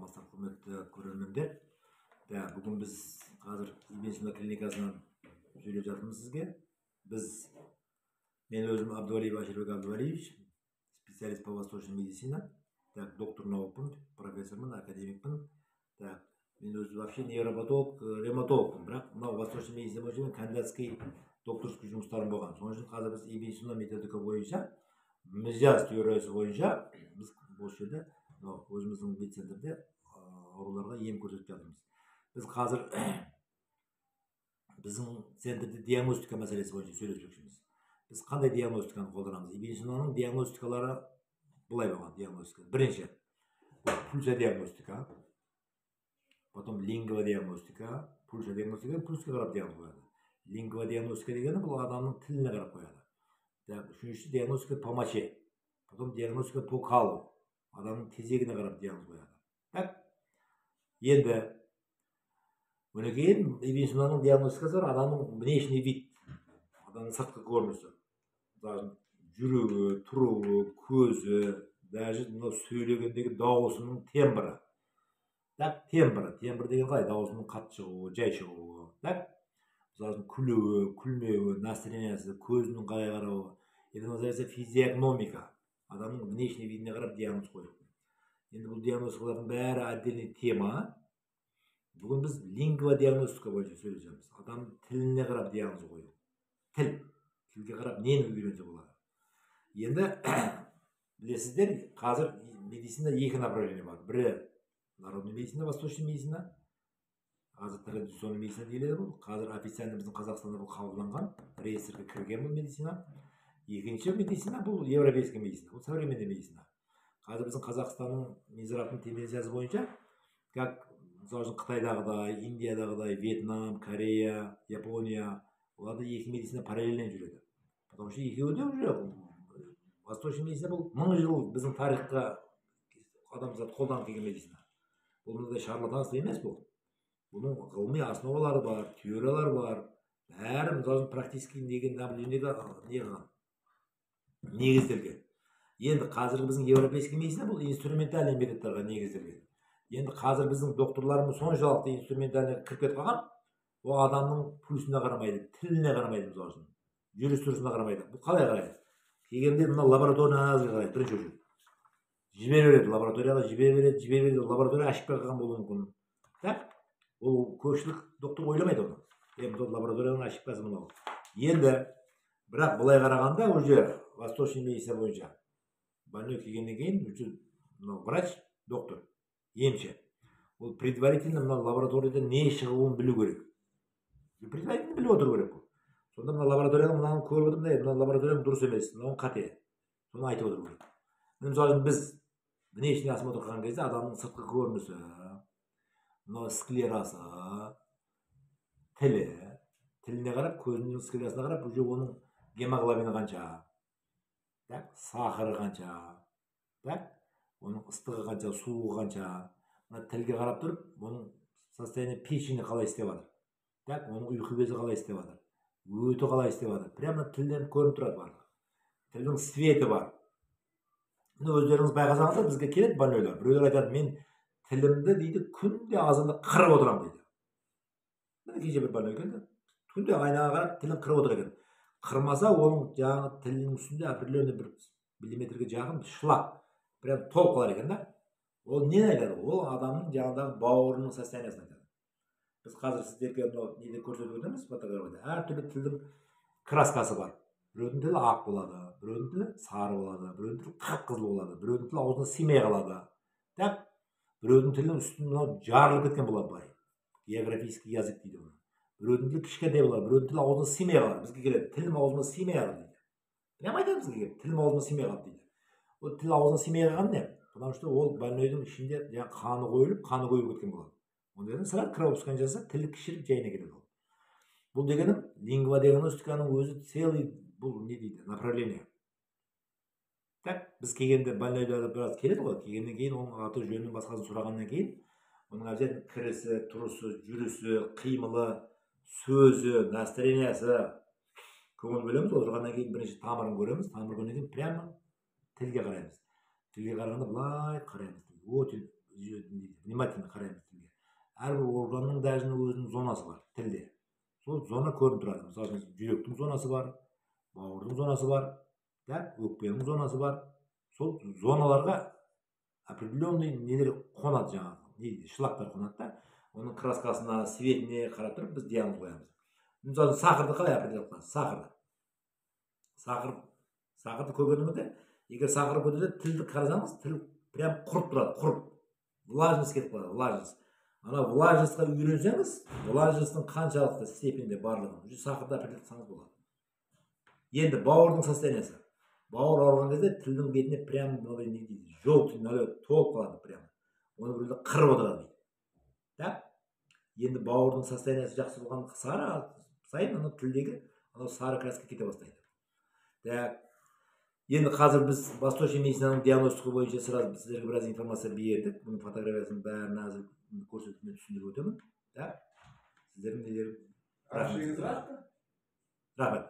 саламатсыздар құрметті көрермендер. Бүгін біз қазір Медицина клиникасынан сөйлеп жатырмыз сізге. Мен өзім Абдуалиев Аширбек Абдуалиевич, специалист по восточной медицине, доктор наукпын, профессормын, академикпін. Мен өзім вообще невропатолог, ревматологпын, бірақ мынау восточный медицина бойынша кандидатский докторский жұмыстарым болған. Соның үшін қазір біз ибн методика бойынша, мижаз теориясы бойынша біз осы жерде өзіміздің медцентрде ауруларға ем көрсетіп жатырмыз. Біз қазір біздің центрде диагностика мәселесі бойынша сөйлеспекшіміз. Біз қандай диагностиканы қолданамыз? Ибн диагностикалары былай болған диагностика. Бірінші пульса диагностика, потом лингва диагностика, пульса диагностика, пульсқа қарап диагноз қояды. Лингва диагностика дегені бұл адамның тіліне қарап қояды. Үшінші диагностика по моче, потом диагностика по калу, адамның тезегіне қарап диагноз қояды. Енді одан кейін ибн диагностикасы бар, адамның внешний вид, адамның сыртқы көрінісі, жүрегі, тұруы, көзі, даже мынау сөйлегендегі дауысының тембрі. Тембр деген қалай? Дауысының қатты шығуы, жай шығуы. Мысалы күлуі, күлмеуі, настроениясы, көзінің қалай қарауы. Это называется физиогномика. Адамның внешний видіне қарап диагноз қою. Енді бұл диагностикалардың бәрі отдельный тема. Бүгін біз лингва диагностика бойынша сөйлесеміз. Адамның тіліне қарап диагноз қою. Тілге қарап нені үйренсе болады. Енді білесіздер, қазір медицина екі направление бар. Бірі народный медицина, восточный медицина, қазір традиционный медицина deyilеді бұл. Қазір официально біздің Қазақстанда бұл қабылданған, реестрге кірген бұл медицина. Екінші медицина бұл европейский медицина, бұл современный медицина. Қазір біздің Қазақстанның Минздравтың тенденциясы бойынша, как мысалы Қытайдағыдай, Индиядағыдай, Вьетнам, Корея, Япония, оларда екі медицина параллельно жүреді. Потому что екеуі де уже восточный медицина бұл 1000 жыл біздің тарихқа адамзат қолданып келген медицина. Бұл мынандай шарлатанство емес бұл. Бұның ғылыми основалары бар, теориялар бар. Бәрі мысалы практически негізделген. Енді қазіргі біздің европейский медицина бұл инструментальный методтарға негізделген. Енді қазір біздің докторларымыз соншалықты инструментальный кіріп кетіп қалған, ол адамның пульсіне қарамайды, тіліне қарамайды, мысалы үшін, жүріс-тұрысына қарамайды. Бұл қалай қарайды? Келгенде мына лабораторный анализге қарайды, бірінші очередь. Жібере береді, лабораторияға жібере береді, лаборатория ашып қалған болуы мүмкін. Ол көпшілік доктор ойламайды оны. Лабораторияны ашып қалса мынау. Енді бірақ былай қарағанда уже восточный медицина бойынша больной келгеннен кейін врач, доктор, емші. Ол предварительно мына лабораторияда не шығуын білу керек. Предварительно біліп отыру керек. Сонда мына лабораторияны мынаны көріп отырмын да, мына лабораторияның дұрыс емес, мынауың қате. Соны айтып отыру керек. Мысалы біз внешний осмотр қылған кезде адамның сыртқы көрінісі, мынау склерасы, тіліне қарап, көзінің склерасына қарап, уже оның гемоглобині қанша, сахары қанша, оның ыстығы қанша, суығы қанша, тілге қарап тұрып, оның состояние печени қалай істеп жатыр, оның ұйқы безі қалай істеп жатыр, өті қалай істеп жатыр. Прямо тілден көрініп тұрады барлығы. Тілдің светі бар. Өздеріңіз байқасаңыздар, бізге келеді больнойлар. Біреулер айтады, мен тілімді дейді күнде азанда қырып отырамын дейді. Міне кеше бір больной келді, күнде айнаға қарап тілін қырып отыр екен. Қырмаса оның жаңағы тілінің үстінде определенный бір миллиметрге жақын шлак, прям толып қалар екен да. Ол нені айтады? Ол адамның жаңағыдағы бауырының состояниясын айтады. Біз қазір сіздерге неде көрсетіп өтеміз, фотографияда. Әртүрлі тілдің краскасы бар. Біреудің тілі ақ болады, біреудің тілі сары болады, біреудің тілі қып-қызыл болады, біреудің тілі аузына симей қалады. Біреудің тілінің үстін жарылып кеткен болады былай. Географический язык дейді оны. Біреудің тілі кішкентай болады, біреудің тілі аузына симей қалады. Бізге келеді, тілім аузыма симей қалды дейді. Прямо айтады бізге келіп, тілім аузыма симей қалды дейді. Ол тіл аузына симей қалған не? Потому что ол больнойдың ішінде қаны қойылып, қаны көбейіп кеткен болады. Онда сразу кровопускание жасаса, тілі кішіріп жайына келеді ол. Бұл дегенім лингва диагностиканың өзі целый бұл не дейді, направление. Біз келгенде больнойлар біраз келеді ғой, келгеннен кейін оның аты жөнін басқасын сұрағаннан кейін, оның обязательно кірісі, тұрысы, жүрісі, қимылы, сөзі, настроениясы көңіл бөлеміз. Отырғаннан кейін бірінші тамырын көреміз, тамыр көргеннен кейін прямо тілге қараймыз. Тілге қарағанда былай қараймыз. внимательно қараймыз тілге. Әрбір органның даже өзінің зонасы бар тілде. Сол зона көрініп тұрады. Мысалы үшін жүректің зонасы бар, бауырдың зонасы бар, өкпенің зонасы бар. Сол зоналарға определенный нелер қонады жаңағы. Шлактар қонады да. Оның краскасына, светіне қарап тұрып біз диагноз қоямыз. Мысалы сахарды қалай определять қыласыз? Сахарды көргеніңізде, егер сахар көтерсе тілді қарасаңыз, тіл прям құрып тұрады, құрып. Влажность кетіп қалады, влажность. Ана влажностьқа үйренсеңіз, влажностьтың қаншалықты степенде барлығын уже сахарды определять қылсаңыз болады. Енді бауырдың состояниесі. Бауыр ауырған кезде тілдің бетіне прям мынандай не дейді, желтый налет толып қалады прям. Оны біреулер қырып отырады дейді. Енді бауырдың состояниесі жақсы болған сайын ана тілдегі ана сары краска кете бастайды. Енді қазір біз восточный медицинаның диагностика бойынша сразу сіздерге біраз информация бердік. Бұның фотографиясын бәрін әзір көрсетіп мен түсіндіріп өтемін. Сіздердің нелерің рахмет.